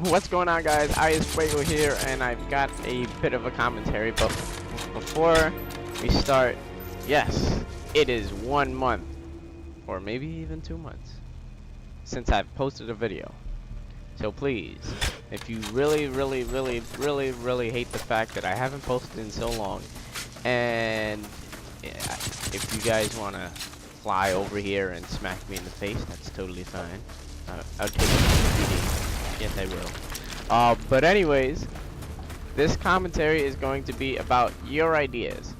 What's going on, guys? Fuego here, and I've got a bit of a commentary, but before we start, yes, it is 1 month, or maybe even 2 months, since I've posted a video. So please, if you really hate the fact that I haven't posted in so long, and if you guys want to fly over here and smack me in the face, that's totally fine. I'll take it. Yes, I will. But anyways, this commentary is going to be about your ideas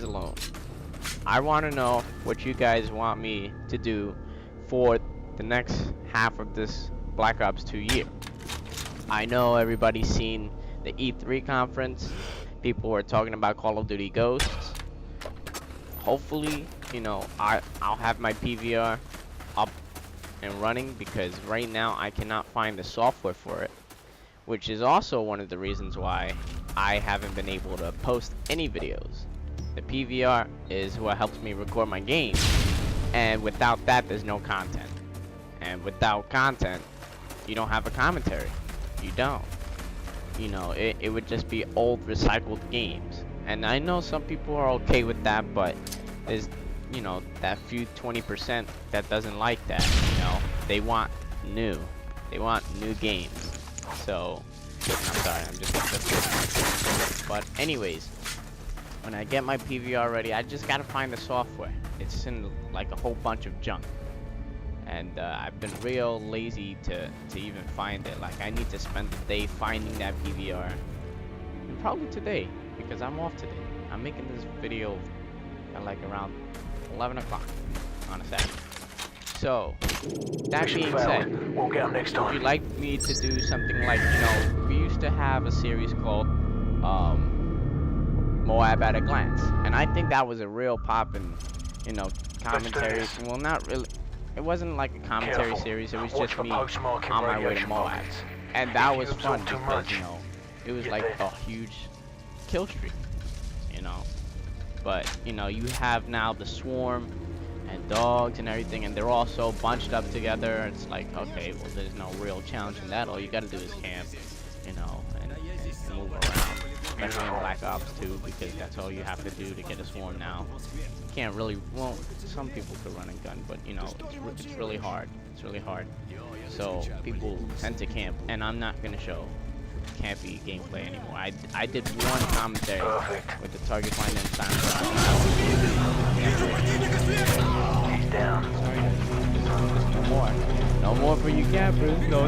alone. I want to know what you guys want me to do for the next half of this Black Ops 2 year. I know everybody's seen the E3 conference. People were talking about Call of Duty Ghosts. Hopefully, you know, I'll have my PVR up and running, because right now I cannot find the software for it, which is also one of the reasons why I haven't been able to post any videos. The PVR is what helps me record my games, and without that there's no content, and without content you don't have a commentary. You don't. You know, it would just be old recycled games, and I know some people are okay with that, but there's, you know, that few 20% that doesn't like that. You know, they want new games. So I'm sorry, I'm just but anyways, when I get my PVR ready, I just gotta find the software. It's in like a whole bunch of junk, and I've been real lazy to even find it. Like, I need to spend the day finding that PVR, and probably today, because I'm off today. I'm making this video at like around 11 o'clock on a Saturday. So, that being said, we'll get 'em next time. would you like me to do something like, you know, we used to have a series called Moab at a Glance, and I think that was a real poppin', you know, commentary. Well, not really. It wasn't like a commentary series. It was just me on my way to Moab, and that was fun because, you know, it was like a huge kill streak, you know. But, you know, you have now the swarm and dogs and everything, and they're all so bunched up together. It's like, okay, well, there's no real challenge in that. All you gotta do is camp, you know, and move around. Especially in Black Ops 2, because that's all you have to do to get a swarm now. You can't really, well, some people could run and gun, but, you know, it's really hard. It's really hard. So people tend to camp, and I'm not gonna show campy gameplay anymore. I did one commentary with the target finder and silence. He's down. Sorry, no more. No more for you campers. No.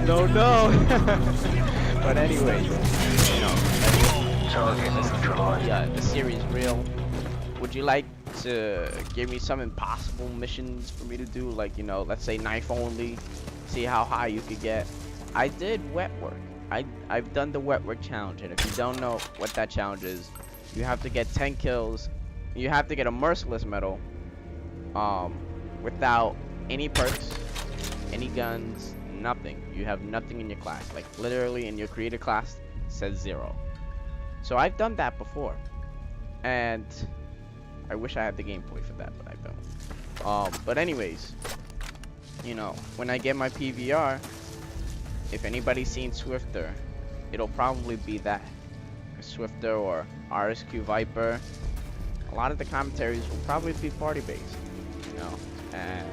But anyway, you know, the series real. Would you like to give me some impossible missions for me to do? Like, you know, let's say knife only. See how high you could get. I did wet work. I've done the wet work challenge, and if you don't know what that challenge is, you have to get 10 kills. You have to get a merciless medal, without any perks, any guns, nothing. You have nothing in your class. Like, literally in your creator class it says 0. So I've done that before, and I wish I had the gameplay for that, but I don't. But anyways, you know, when I get my PVR, if anybody's seen Swifter, it'll probably be that. Swifter or RSQ Viper. A lot of the commentaries will probably be party based, you know, and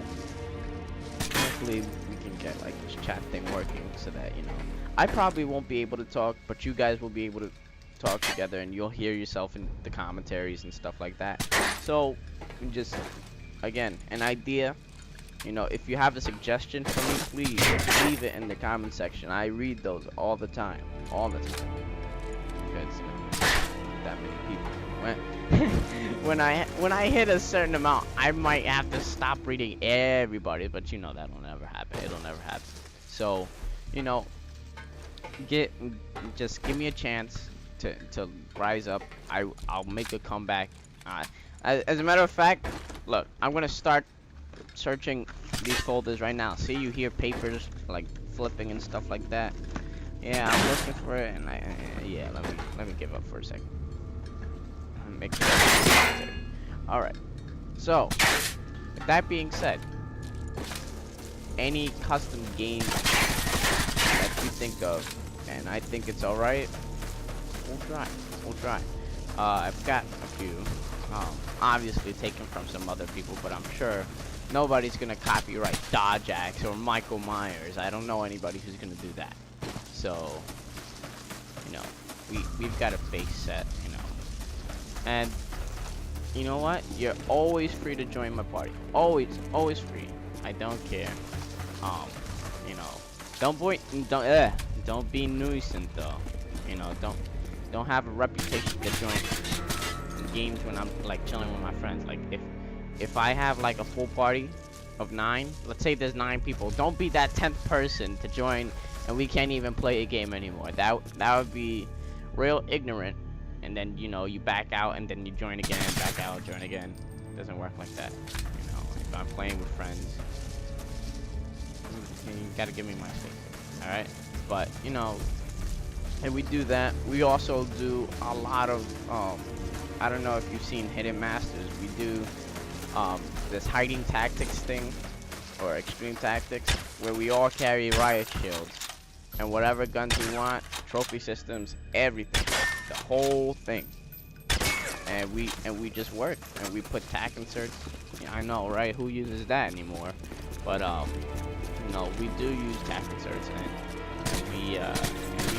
hopefully we can get like this chat thing working so that, you know, I probably won't be able to talk, but you guys will be able to talk together, and you'll hear yourself in the commentaries and stuff like that. So just, again, an idea. You know, if you have a suggestion for me, please leave it in the comment section. I read those all the time, because, you know, that many people. When I hit a certain amount, I might have to stop reading everybody, but you know that'll never happen. It'll never happen. So, you know, just give me a chance to rise up. I'll make a comeback. As a matter of fact, look, I'm gonna start searching these folders right now. See, you hear papers like flipping and stuff like that. Yeah, I'm looking for it, and yeah, let me give up for a second. Make sure. All right. So, with that being said, any custom games that you think think of, and I think it's alright, we'll try. We'll try. I've got a few, obviously taken from some other people, but I'm sure nobody's gonna copyright Dojax or Michael Myers. I don't know anybody who's gonna do that. So, you know, we've got a base set, you know. And you know what? You're always free to join my party. Always free. I don't care. You know, don't be nuisance though. You know, don't have a reputation to join games when I'm like chilling with my friends. Like if I have like a full party of 9, let's say there's 9 people, don't be that 10th person to join and we can't even play a game anymore. That would be real ignorant. And then, you know, you back out and then you join again, back out, join again. It doesn't work like that. You know, if I'm playing with friends, you gotta give me my space. Alright? But, you know, and we do that. We also do a lot of, I don't know if you've seen Hidden Masters. We do this hiding tactics thing, or extreme tactics, where we all carry riot shields. And whatever guns we want, trophy systems, everything. The whole thing. And we just work. And we put tac inserts. Yeah, I know, right? Who uses that anymore? But, you know, we do use tac inserts. And we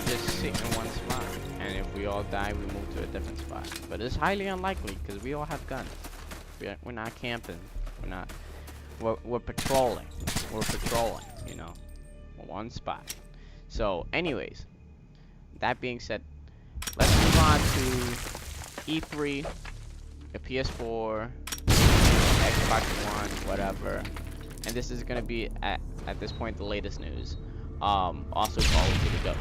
just sit in one spot. And if we all die, we move to a different spot. But it's highly unlikely, because we all have guns. We're not camping. We're patrolling. We're patrolling, you know. One spot. So, anyways, that being said, let's move on to E3, the PS4, Xbox One, whatever. And this is gonna be at this point the latest news. Also Call of Duty Ghost.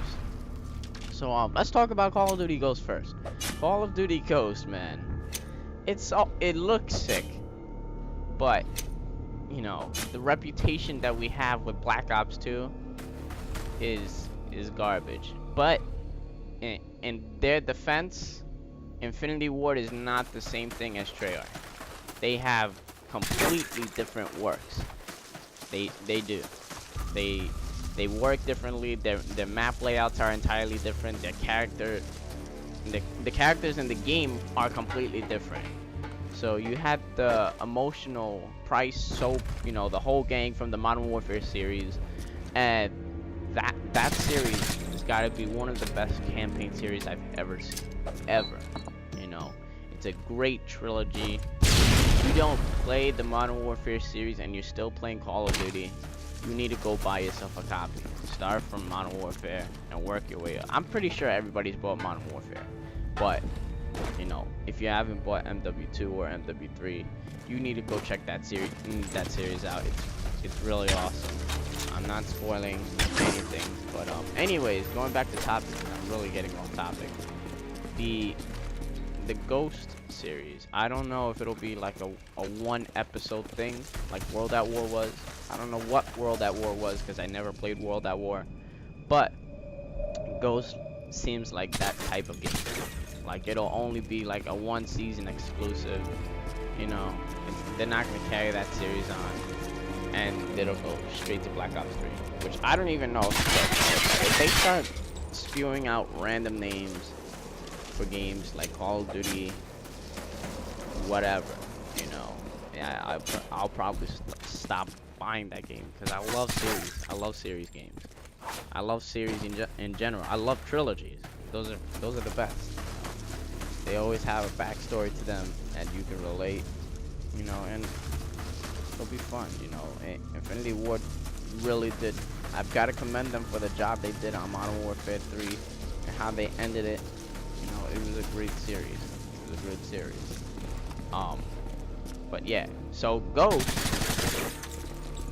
So let's talk about Call of Duty Ghost first. Call of Duty Ghost, man. It looks sick, but you know, the reputation that we have with Black Ops 2 is garbage. But in their defense, Infinity Ward is not the same thing as Treyarch. They have completely different works. They do. They work differently. Their map layouts are entirely different. Their the characters in the game are completely different. So you had the emotional Price, Soap, you know, the whole gang from the Modern Warfare series, and that series has got to be one of the best campaign series I've ever seen, ever. You know, it's a great trilogy. If you don't play the Modern Warfare series and you're still playing Call of Duty, you need to go buy yourself a copy. Start from Modern Warfare and work your way up. I'm pretty sure everybody's bought Modern Warfare, but you know, if you haven't bought MW2 or MW3, you need to go check that series out. It's really awesome. I'm not spoiling anything, but anyways, going back to topic, I'm really getting off topic. The Ghost series, I don't know if it'll be like a 1-episode thing like World at War was. I don't know what World at War was because I never played World at War, but Ghost seems like that type of game. Like it'll only be like a 1-season exclusive, you know. They're not gonna carry that series on, and it'll go straight to Black Ops 3, which I don't even know if they start spewing out random names for games like Call of Duty, whatever, you know. Yeah, I'll probably stop buying that game because I love series. I love series games. I love series in general. I love trilogies. Those are the best. They always have a backstory to them and you can relate, you know, and it'll be fun, you know. Infinity Ward really did. I've got to commend them for the job they did on Modern Warfare 3 and how they ended it. You know, it was a great series. It was a good series. But yeah, so Ghost.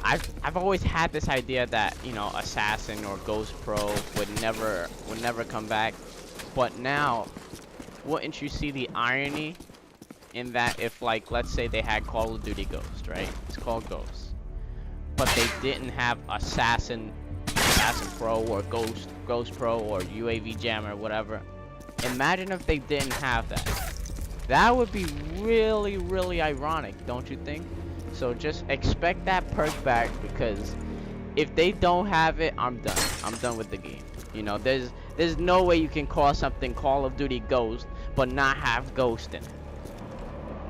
I've always had this idea that, you know, Assassin or Ghost Pro would never come back, but now, wouldn't you see the irony in that if, like, let's say they had Call of Duty Ghost, right? It's called Ghost, but they didn't have Assassin Pro or Ghost Pro or UAV Jammer or whatever. Imagine if they didn't have that. That would be really, really ironic, don't you think? So just expect that perk back because if they don't have it, I'm done. I'm done with the game. You know, there's no way you can call something Call of Duty Ghost but not have Ghost in it.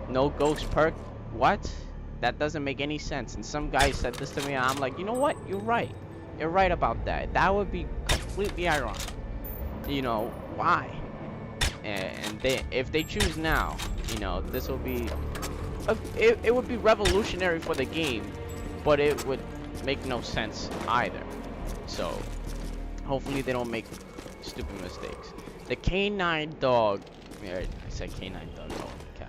No Ghost perk? What? That doesn't make any sense. And some guy said this to me, and I'm like, you know what? You're right. You're right about that. That would be completely ironic. You know, why? And if they choose now, you know, this will be it would be revolutionary for the game, but it would make no sense either. So hopefully they don't make stupid mistakes. The canine dog, yeah, I said canine dog, holy cow.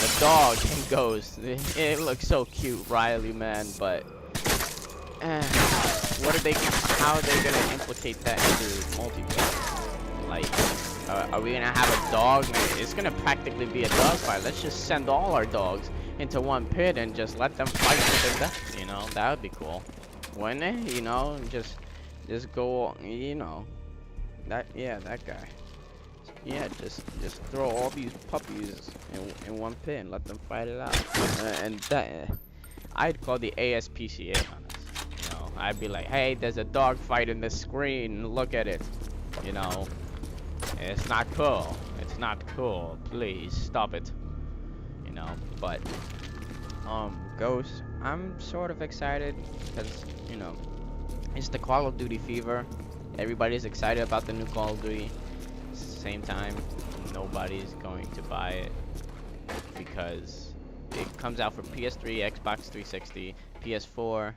The dog in Ghost, it looks so cute, Riley, man, but what are they, how are they gonna implicate that into multiplayer? Like, are we gonna have a dog? It's gonna practically be a dog fight. Let's just send all our dogs into one pit and just let them fight to their death. You know, that would be cool, wouldn't it? You know, just go. You know, that guy. Yeah, just throw all these puppies in one pit and let them fight it out. And that I'd call the ASPCA on us. You know, I'd be like, hey, there's a dog fight in the screen. Look at it. You know. It's not cool. It's not cool. Please stop it. You know, but Ghost, I'm sort of excited because, you know, it's the Call of Duty fever. Everybody's excited about the new Call of Duty. Same time, nobody's going to buy it because it comes out for PS3, Xbox 360, PS4,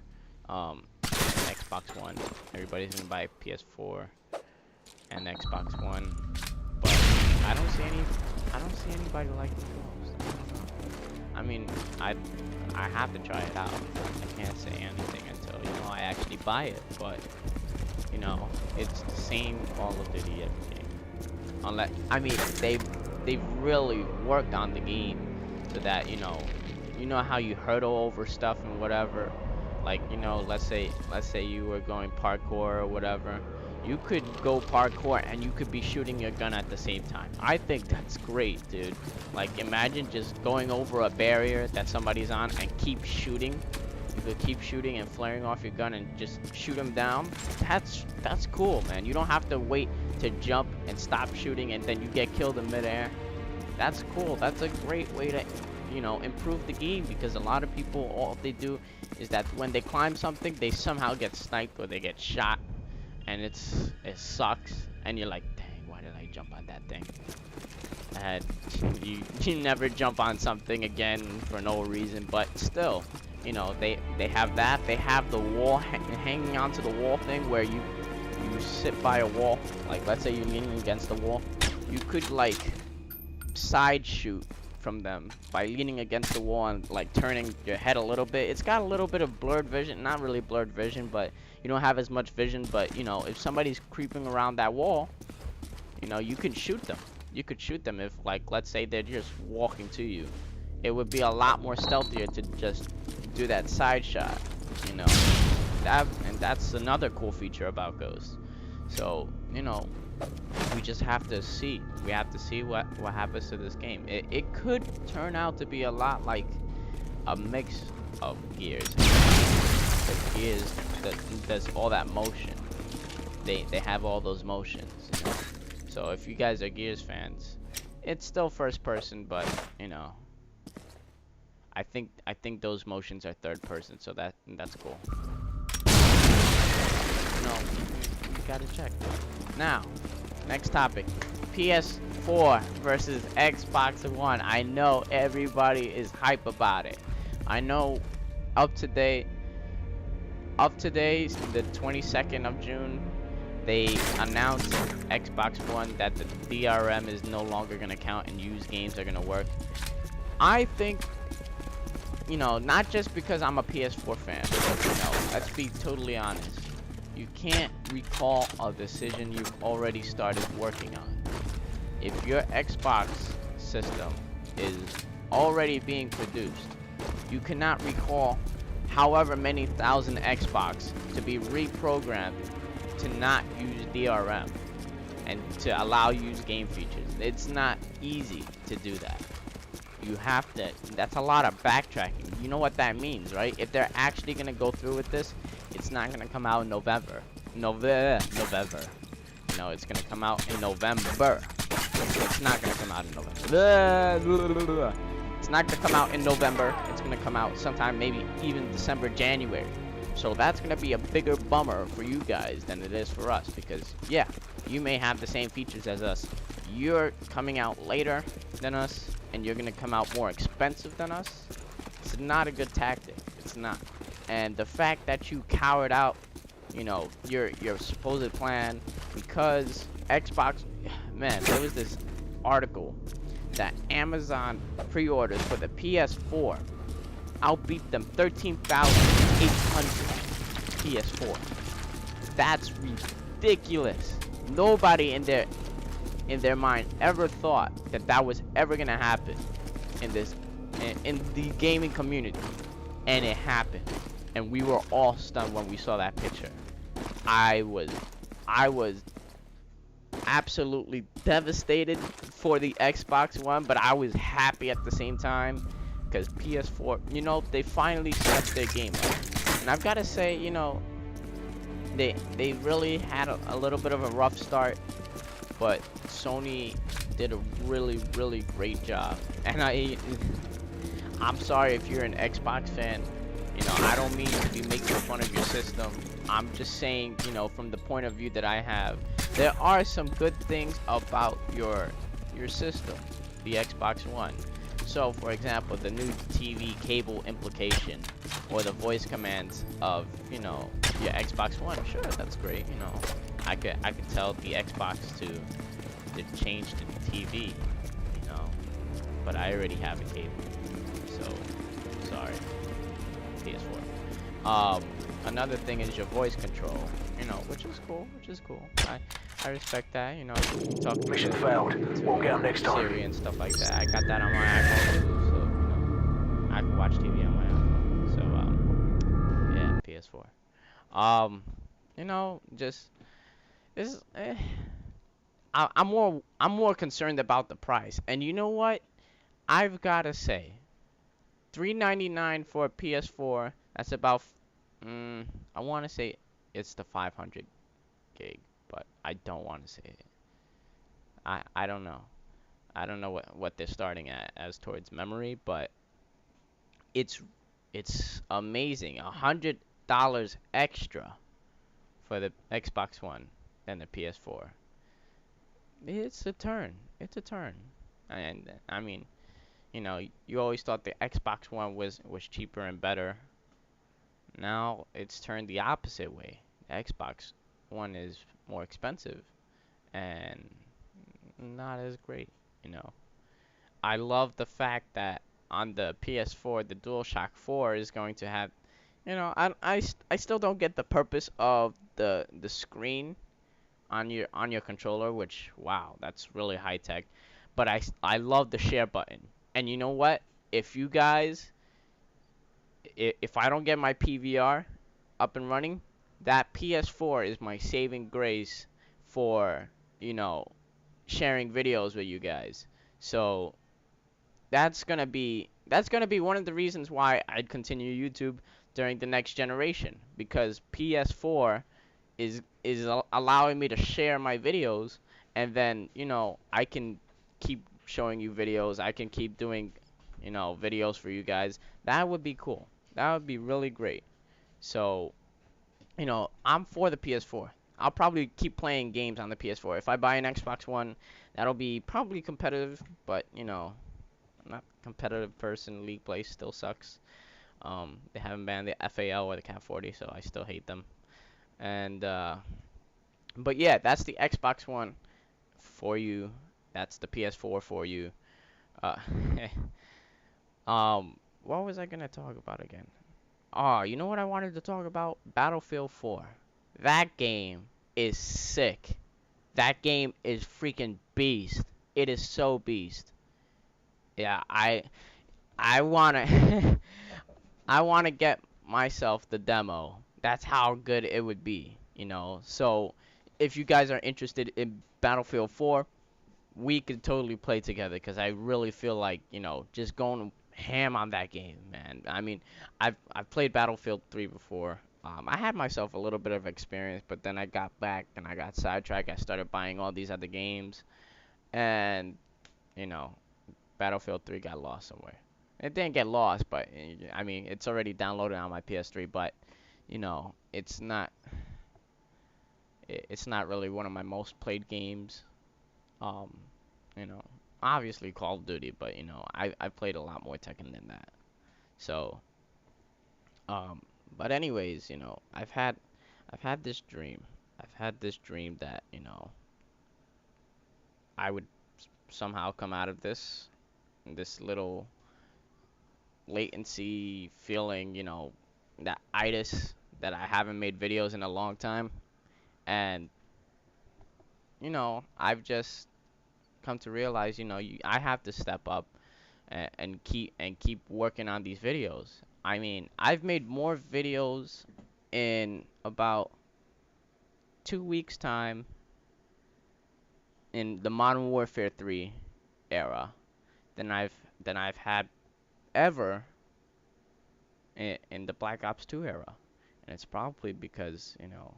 Xbox One. Everybody's gonna buy PS4 and Xbox One, but I don't see anybody liking Ghost. I mean, I have to try it out. I can't say anything until, you know, I actually buy it, but you know, it's the same Call of Duty every game. Unless, I mean, they've really worked on the game so that, you know how you hurdle over stuff and whatever. Like, you know, let's say you were going parkour or whatever. You could go parkour and you could be shooting your gun at the same time. I think that's great, dude. Like, imagine just going over a barrier that somebody's on and keep shooting. You could keep shooting and flaring off your gun and just shoot them down. That's cool, man. You don't have to wait to jump and stop shooting and then you get killed in midair. That's cool. That's a great way to, you know, improve the game, because a lot of people, all they do is that when they climb something, they somehow get sniped or they get shot. And it sucks, and you're like, dang, why did I jump on that thing? And you never jump on something again for no reason. But still, you know, they have that. They have the wall hanging onto the wall thing where you sit by a wall. Like, let's say you're leaning against the wall, you could like side shoot from them by leaning against the wall and like turning your head a little bit. It's got a little bit of blurred vision, not really blurred vision, but you don't have as much vision. But you know, if somebody's creeping around that wall, you know, you can shoot them. You could shoot them if, like, let's say they're just walking to you. It would be a lot more stealthier to just do that side shot, you know. That's another cool feature about Ghost. So, you know, we just have to see. We have to see what happens to this game. It could turn out to be a lot like a mix of Gears. The Gears that does all that motion. They have all those motions, you know? So if you guys are Gears fans, it's still first person, but you know, I think those motions are third person, so that's cool. No, you gotta check. Now, next topic: PS4 versus Xbox One. I know everybody is hype about it. I know up to date, the 22nd of June, they announced Xbox One that the DRM is no longer gonna count and used games are gonna work. I think, you know, not just because I'm a PS4 fan, but, you know, let's be totally honest. You can't recall a decision you've already started working on. If your Xbox system is already being produced, you cannot recall however many thousand Xbox to be reprogrammed to not use DRM and to allow used game features. It's not easy to do that. You have to, that's a lot of backtracking. You know what that means, right? If they're actually gonna go through with this, It's not gonna come out in November. November. No, it's gonna come out in November. It's not gonna come out in November. It's not gonna come out in November. It's gonna come out sometime, maybe even December, January. So that's gonna be a bigger bummer for you guys than it is for us, because yeah, you may have the same features as us. You're coming out later than us, and you're gonna come out more expensive than us. It's not a good tactic. It's not. And the fact that you cowered out, you know, your supposed plan because Xbox, man, there was this article that Amazon pre-orders for the PS4 outbeat them 13,800 PS4. That's ridiculous. Nobody in their mind ever thought that that was ever gonna happen in the gaming community, and it happened. And we were all stunned when we saw that picture. I was absolutely devastated for the Xbox One, but I was happy at the same time because PS4, you know, they finally stepped their game up. And I've got to say, you know, they really had a little bit of a rough start, but Sony did a really great job. And I'm sorry if you're an Xbox fan. You know, I don't mean to be making fun of your system. I'm just saying, you know, from the point of view that I have, there are some good things about your system, the Xbox One. So, for example, the new TV cable implication, or the voice commands of, you know, your Xbox One. Sure, that's great. You know, I could tell the Xbox to change to the TV. You know, but I already have a cable, so sorry. PS4. Another thing is your voice control, you know, which is cool. I respect that, you know. You talk to Mission failed. We'll get 'em next time. Siri and stuff like that. I got that on my iPhone too, so you know, I can watch TV on my iPhone. So yeah, PS4. You know, just this. I'm more concerned about the price, and you know what? I've gotta say, $399 for a PS4. That's about, I want to say it's the 500 gig, but I don't want to say it. I don't know. I don't know what they're starting at as towards memory, but it's amazing. $100 extra for the Xbox One than the PS4. It's a turn. It's a turn. And I mean, you know, you always thought the Xbox One was cheaper and better. Now it's turned the opposite way. The Xbox One is more expensive and not as great, you know. I love the fact that on the PS4, the DualShock 4 is going to have, you know, I still don't get the purpose of the screen on your controller, which, wow, that's really high tech. But I love the share button. And you know what? If you guys, if I don't get my PVR up and running, that PS4 is my saving grace for, you know, sharing videos with you guys. So that's gonna be one of the reasons why I'd continue YouTube during the next generation, because PS4 is allowing me to share my videos, and then, you know, I can keep showing you videos. I can keep doing, you know, videos for you guys. That would be cool. That would be really great. So, you know, I'm for the PS4. I'll probably keep playing games on the PS4. If I buy an Xbox One, that'll be probably competitive, but, you know, I'm not a competitive person. League play still sucks. They haven't banned the FAL or the Cat 40, so I still hate them. And but yeah, that's the Xbox One for you. That's the PS4 for you. Uh, what was I gonna talk about again? Oh, you know what I wanted to talk about? Battlefield 4. That game is sick. That game is freaking beast. It is so beast. Yeah, I wanna I wanna get myself the demo. That's how good it would be, you know. So if you guys are interested in Battlefield 4, we could totally play together, because I really feel like, you know, just going ham on that game, man. I mean, I've played Battlefield 3 before. I had myself a little bit of experience, but then I got back and I got sidetracked. I started buying all these other games, and you know, Battlefield 3 got lost somewhere. It didn't get lost, but I mean, it's already downloaded on my PS3. But you know, it's not really one of my most played games. Um, you know, obviously Call of Duty, but you know, I played a lot more Tekken than that. So, um, but anyways, you know, I've had this dream. I've had this dream that, you know, I would somehow come out of this little latency feeling, you know, that itis that I haven't made videos in a long time. And, you know, I've just come to realize, you know, I have to step up and keep working on these videos. I mean, I've made more videos in about 2 weeks time in the Modern Warfare 3 era than I've had ever in the Black Ops 2 era. And it's probably because, you know,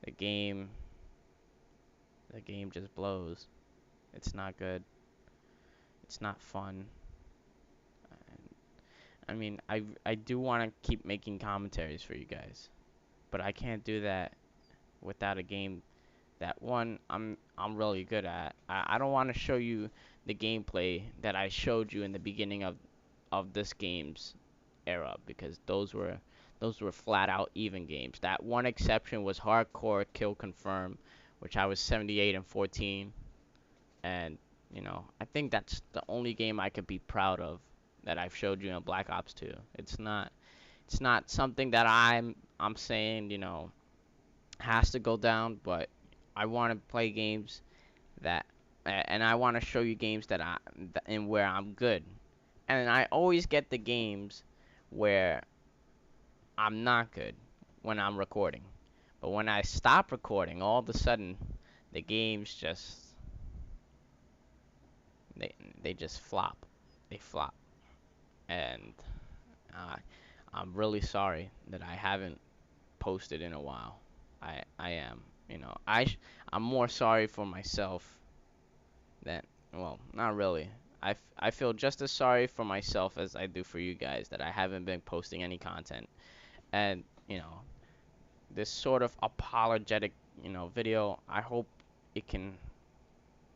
the game the game just blows. It's not good. It's not fun. And, I mean, I do want to keep making commentaries for you guys, but I can't do that without a game that one I'm really good at. I don't want to show you the gameplay that I showed you in the beginning of this game's era, because those were flat out even games. That one exception was Hardcore Kill Confirm, which I was 78 and 14, and you know, I think that's the only game I could be proud of that I've showed you in Black Ops 2. It's not something that I'm saying, you know, has to go down, but I want to play games that and I want to show you games that in where I'm good. And I always get the games where I'm not good when I'm recording. But when I stop recording, all of a sudden the games just they they just flop. They flop. And uh, I'm really sorry that I haven't posted in a while. I am, you know, I'm more sorry for myself than, well, not really. I feel just as sorry for myself as I do for you guys that I haven't been posting any content. And, you know, this sort of apologetic, you know, video, I hope it can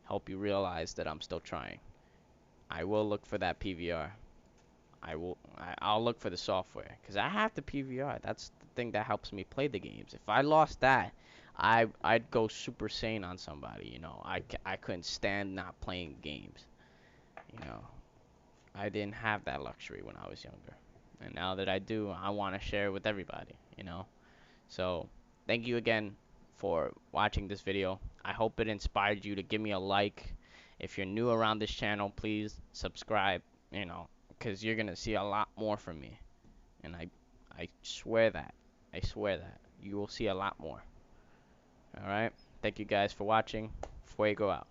help you realize that I'm still trying. I will look for that PVR. I'll look for the software because I have the PVR. That's the thing that helps me play the games. If I lost that, I'd go super sane on somebody, you know. I couldn't stand not playing games, you know. I didn't have that luxury when I was younger. And now that I do, I want to share it with everybody, you know. So, thank you again for watching this video. I hope it inspired you to give me a like. If you're new around this channel, please subscribe, you know, because you're going to see a lot more from me. And I swear that. I swear that. You will see a lot more. Alright? Thank you guys for watching. Fuego out.